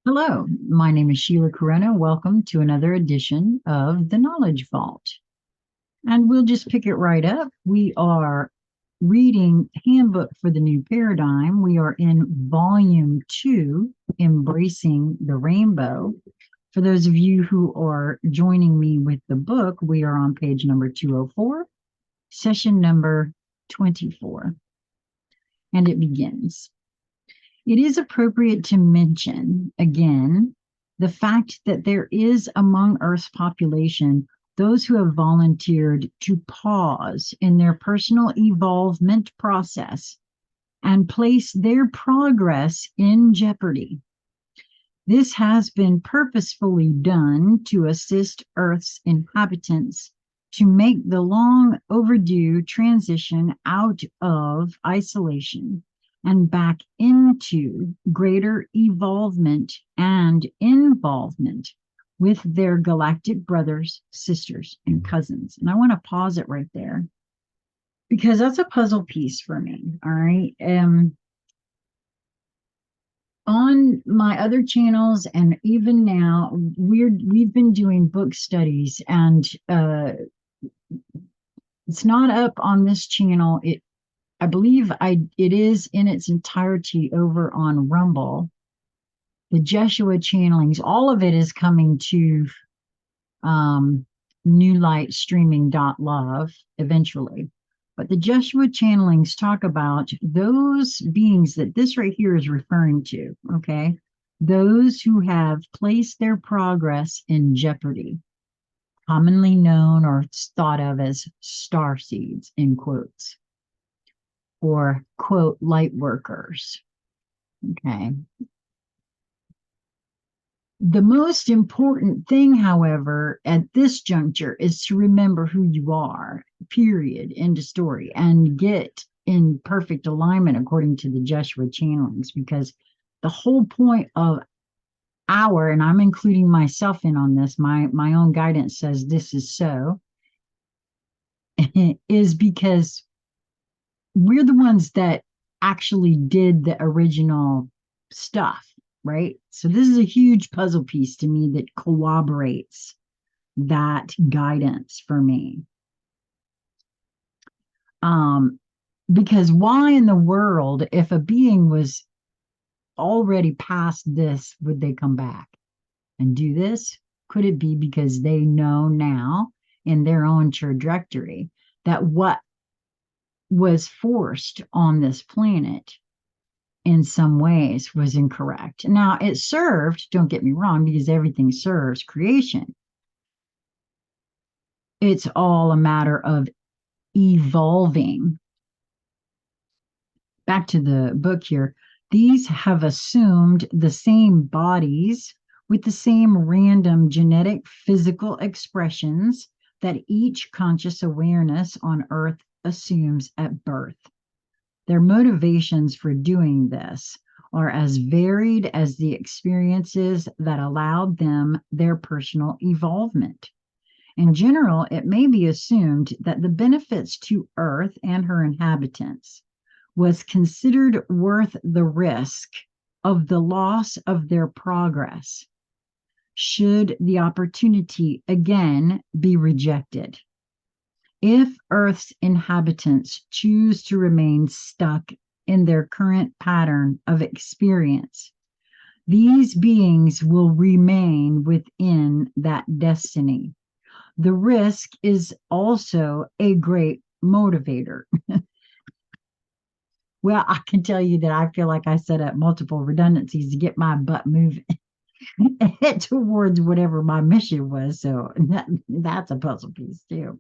Hello, my name is Sheila Corona. Welcome to another edition of the Knowledge Vault. And we'll just pick it right up. We are reading Handbook for the New Paradigm. We are in Volume 2, Embracing the Rainbow. For those of you who are joining me with the book, we are on page number 204, session number 24. And it begins. It is appropriate to mention, again, the fact that there is among Earth's population those who have volunteered to pause in their personal evolvement process and place their progress in jeopardy. This has been purposefully done to assist Earth's inhabitants to make the long overdue transition out of isolation and back into greater evolvement and involvement with their galactic brothers, sisters, and cousins. And I want to pause it right there because that's a puzzle piece for me. All right. On my other channels and even now, we've been doing book studies, and it's not up on this channel. I believe it is in its entirety over on Rumble. The Jeshua channelings, all of it is coming to knewlightstreaminglove eventually. But the Jeshua channelings talk about those beings that this right here is referring to, okay? Those who have placed their progress in jeopardy, commonly known or thought of as star seeds, in quotes, or, quote, light workers, okay? The most important thing, however, at this juncture is to remember who you are, period, end of story, and get in perfect alignment according to the Jeshua channelings, because the whole point of and I'm including myself in on this, my own guidance says this is so, is because we're the ones that actually did the original stuff. Right? So this is a huge puzzle piece to me that corroborates that guidance for me. Because why in the world, if a being was already past this, would they come back and do this? Could it be because they know now in their own trajectory that what was forced on this planet in some ways was incorrect? Now, it served, don't get me wrong, because everything serves creation. It's all a matter of evolving. Back to the book here. These have assumed the same bodies with the same random genetic physical expressions that each conscious awareness on Earth assumes at birth. Their motivations for doing this are as varied as the experiences that allowed them their personal evolvement. In general, it may be assumed that the benefits to Earth and her inhabitants was considered worth the risk of the loss of their progress, should the opportunity again be rejected. If Earth's inhabitants choose to remain stuck in their current pattern of experience, these beings will remain within that destiny. The risk is also a great motivator. Well, I can tell you that I feel like I set up multiple redundancies to get my butt moving towards whatever my mission was. So that's a puzzle piece too.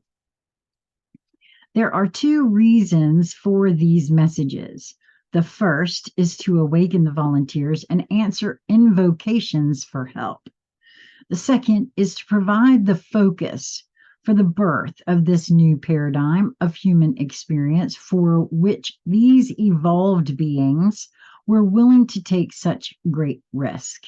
There are two reasons for these messages. The first is to awaken the volunteers and answer invocations for help. The second is to provide the focus for the birth of this new paradigm of human experience for which these evolved beings were willing to take such great risk.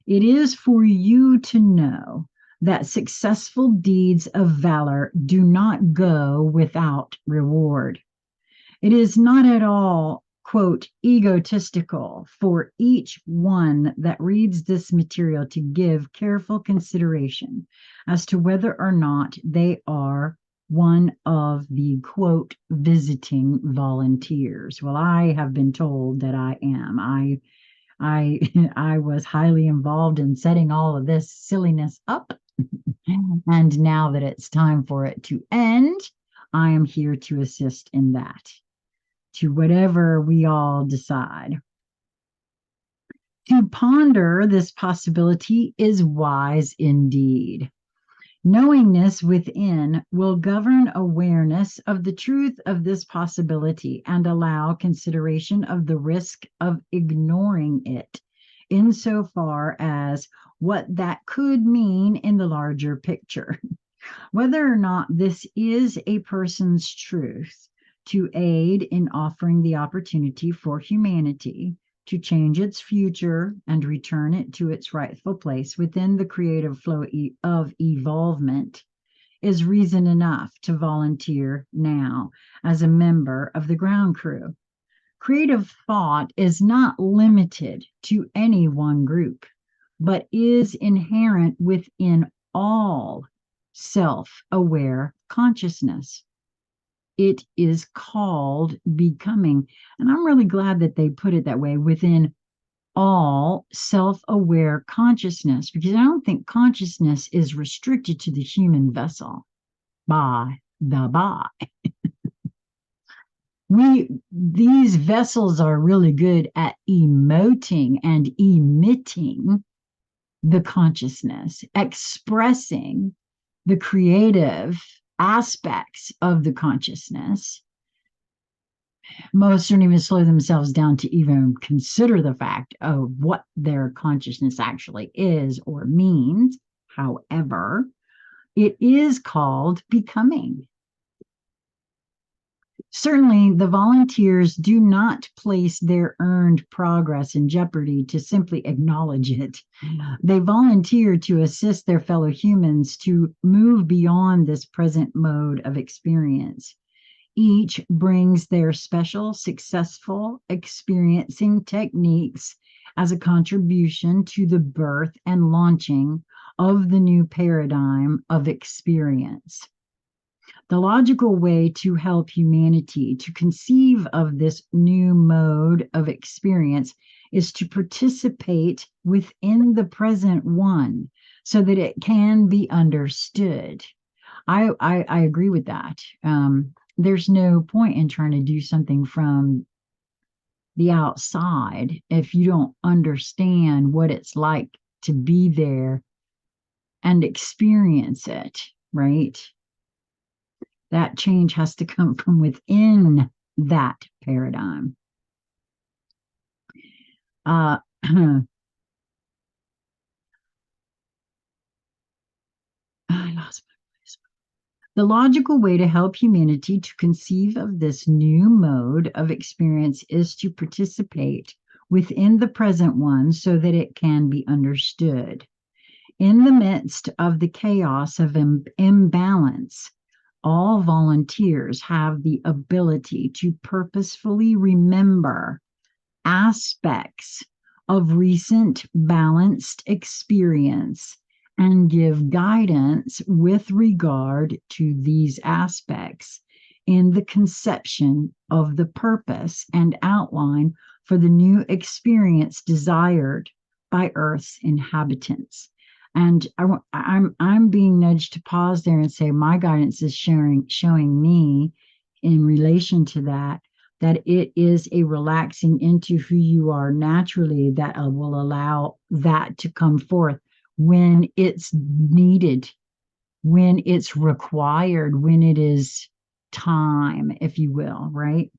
It is for you to know that successful deeds of valor do not go without reward. It is not at all quote, egotistical for each one that reads this material to give careful consideration as to whether or not they are one of the, quote, visiting volunteers. Well, I have been told that I am. I was highly involved in setting all of this silliness up. And now that it's time for it to end, I am here to assist in that, to whatever we all decide. To ponder this possibility is wise indeed. Knowingness within will govern awareness of the truth of this possibility and allow consideration of the risk of ignoring it, insofar as what that could mean in the larger picture. Whether or not this is a person's truth, to aid in offering the opportunity for humanity to change its future and return it to its rightful place within the creative flow of evolvement, is reason enough to volunteer now as a member of the ground crew. Creative thought is not limited to any one group, but is inherent within all self-aware consciousness. It is called becoming. And I'm really glad that they put it that way, within all self-aware consciousness, because I don't think consciousness is restricted to the human vessel. By. These vessels are really good at emoting and emitting the consciousness, expressing the creative aspects of the consciousness. Most don't even slow themselves down to even consider the fact of what their consciousness actually is or means. However, it is called becoming. Certainly, the volunteers do not place their earned progress in jeopardy to simply acknowledge it. They volunteer to assist their fellow humans to move beyond this present mode of experience. Each brings their special, successful experiencing techniques as a contribution to the birth and launching of the new paradigm of experience. The logical way to help humanity to conceive of this new mode of experience is to participate within the present one so that it can be understood. I agree with that. There's no point in trying to do something from the outside if you don't understand what it's like to be there and experience it, right? That change has to come from within that paradigm. I lost my place. The logical way to help humanity to conceive of this new mode of experience is to participate within the present one so that it can be understood. In the midst of the chaos of imbalance, all volunteers have the ability to purposefully remember aspects of recent balanced experience and give guidance with regard to these aspects in the conception of the purpose and outline for the new experience desired by Earth's inhabitants. And I'm being nudged to pause there and say my guidance is showing me in relation to that it is a relaxing into who you are naturally that will allow that to come forth when it's needed, when it's required, when it is time, if you will, right?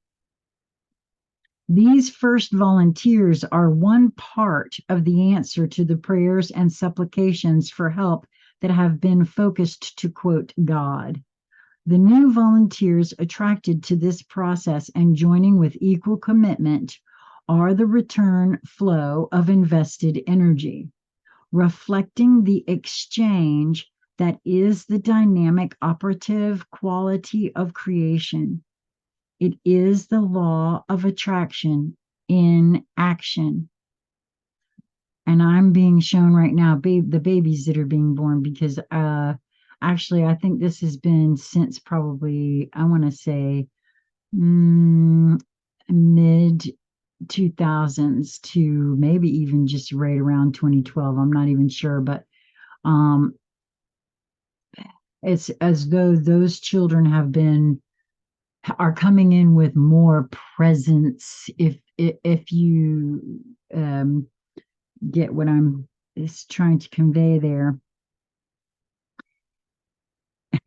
These first volunteers are one part of the answer to the prayers and supplications for help that have been focused to, quote, God. The new volunteers attracted to this process and joining with equal commitment are the return flow of invested energy, reflecting the exchange that is the dynamic operative quality of creation. It is the law of attraction in action. And I'm being shown right now the babies that are being born because actually I think this has been since probably I want to say mid 2000s to maybe even just right around 2012. I'm not even sure, but um it's as though those children are coming in with more presence if you get what I'm is trying to convey there.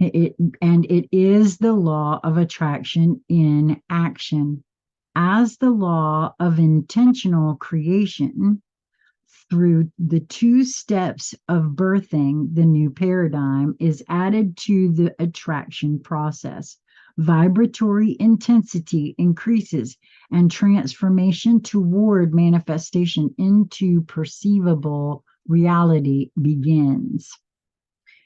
It is the law of attraction in action. As the law of intentional creation, through the two steps of birthing the new paradigm is added to the attraction process. Vibratory intensity increases and transformation toward manifestation into perceivable reality begins.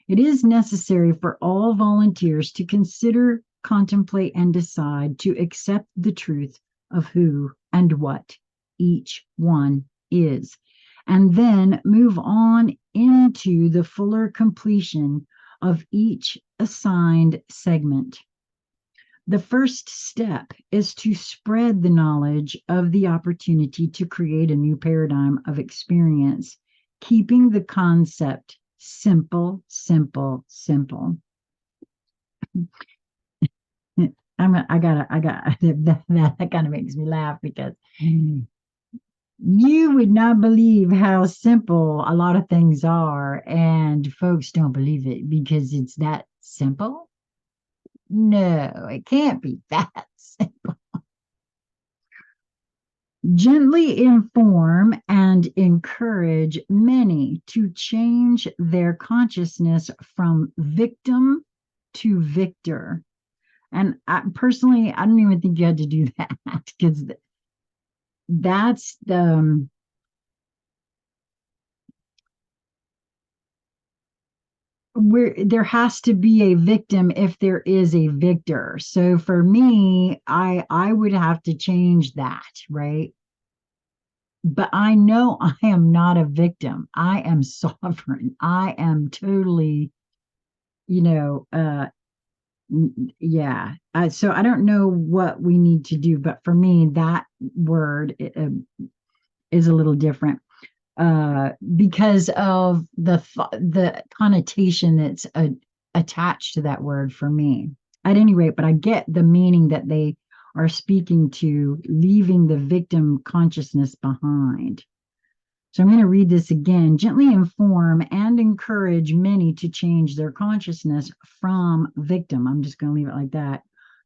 It is necessary for all volunteers to consider, contemplate, and decide to accept the truth of who and what each one is, and then move on into the fuller completion of each assigned segment. The first step is to spread the knowledge of the opportunity to create a new paradigm of experience, keeping the concept simple, simple, simple. That kind of makes me laugh because you would not believe how simple a lot of things are, and folks don't believe it because it's that simple. No, it can't be that simple. Gently inform and encourage many to change their consciousness from victim to victor. And personally, I don't even think you had to do that because that's the where there has to be a victim if there is a victor. So for me, I would have to change that, right? But I know I am not a victim. I am sovereign. I am totally, you know, yeah. So I don't know what we need to do, but for me, that word is a little different because of the connotation that's attached to that word for me. At any rate, but I get the meaning that they are speaking to, leaving the victim consciousness behind. So I'm going to read this again. Gently inform and encourage many to change their consciousness from victim. I'm just going to leave it like that.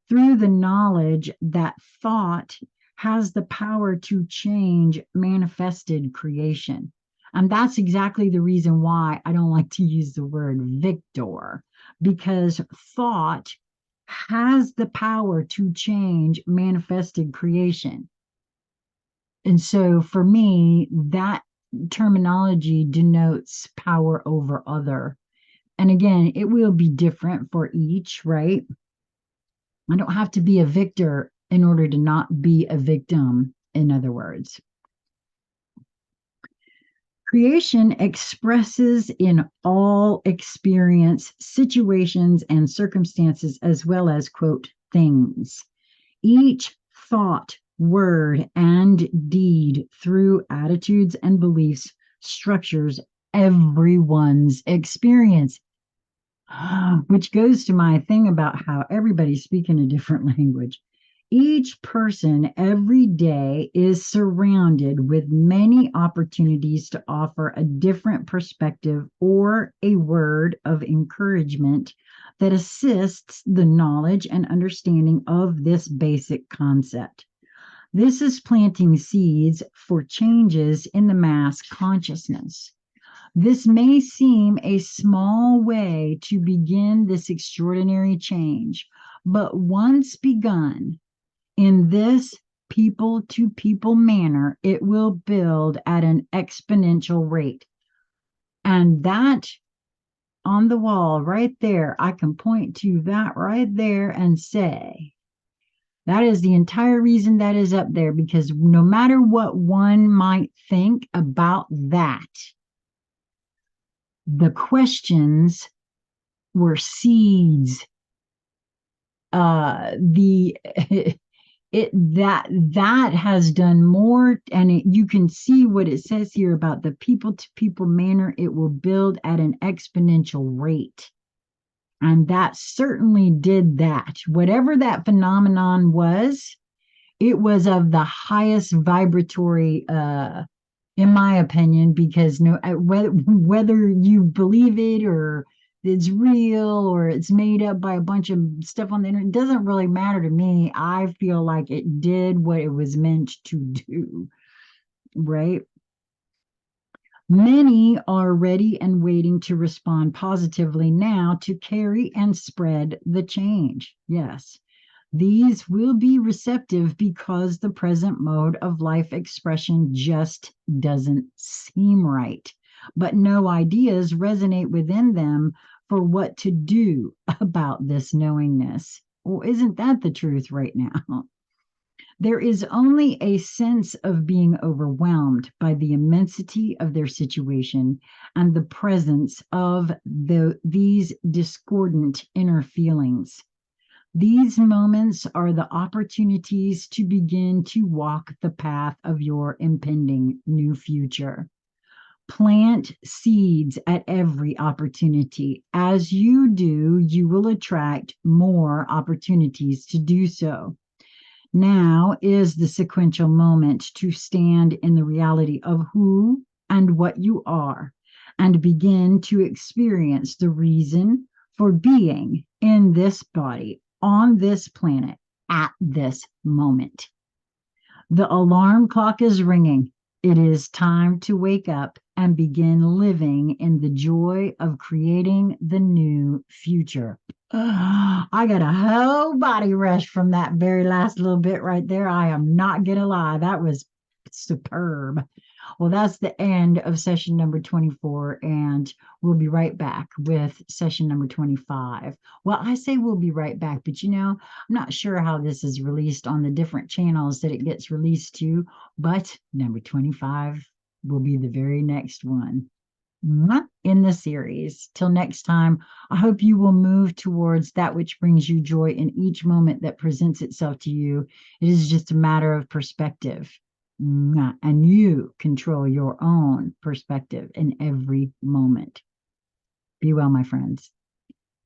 Through the knowledge that thought has the power to change manifested creation. And that's exactly the reason why I don't like to use the word victor, because thought has the power to change manifested creation. And so for me, that terminology denotes power over other. And again, it will be different for each, right? I don't have to be a victor in order to not be a victim, in other words. Creation expresses in all experience, situations, and circumstances, as well as, quote, things. Each thought, word, and deed through attitudes and beliefs structures everyone's experience. Which goes to my thing about how everybody's speaking a different language. Each person every day is surrounded with many opportunities to offer a different perspective or a word of encouragement that assists the knowledge and understanding of this basic concept. This is planting seeds for changes in the mass consciousness. This may seem a small way to begin this extraordinary change, but once begun in this people to people manner, it will build at an exponential rate. And that on the wall right there, I can point to that right there and say, That is the entire reason that is up there, because no matter what one might think about that, the questions were seeds. The it that has done more, and you can see what it says here about the people to people manner. It will build at an exponential rate, and that certainly did that. Whatever that phenomenon was, it was of the highest vibratory, in my opinion, because whether you believe it or it's real or it's made up by a bunch of stuff on the internet, it doesn't really matter to me. I feel like it did what it was meant to do, right? Many are ready and waiting to respond positively now to carry and spread the change. Yes. These will be receptive because the present mode of life expression just doesn't seem right. But no ideas resonate within them for what to do about this knowingness. Well, isn't that the truth right now? There is only a sense of being overwhelmed by the immensity of their situation and the presence of these discordant inner feelings. These moments are the opportunities to begin to walk the path of your impending new future. Plant seeds at every opportunity. As you do, you will attract more opportunities to do so. Now is the sequential moment to stand in the reality of who and what you are and begin to experience the reason for being in this body, on this planet, at this moment. The alarm clock is ringing. It is time to wake up and begin living in the joy of creating the new future. I got a whole body rush from that very last little bit right there. I am not going to lie. That was superb. Well, that's the end of session number 24, and we'll be right back with session number 25. Well, I say we'll be right back, but I'm not sure how this is released on the different channels that it gets released to, but number 25 will be the very next one in the series. Till next time, I hope you will move towards that which brings you joy in each moment that presents itself to you. It is just a matter of perspective. And you control your own perspective in every moment. Be well, my friends.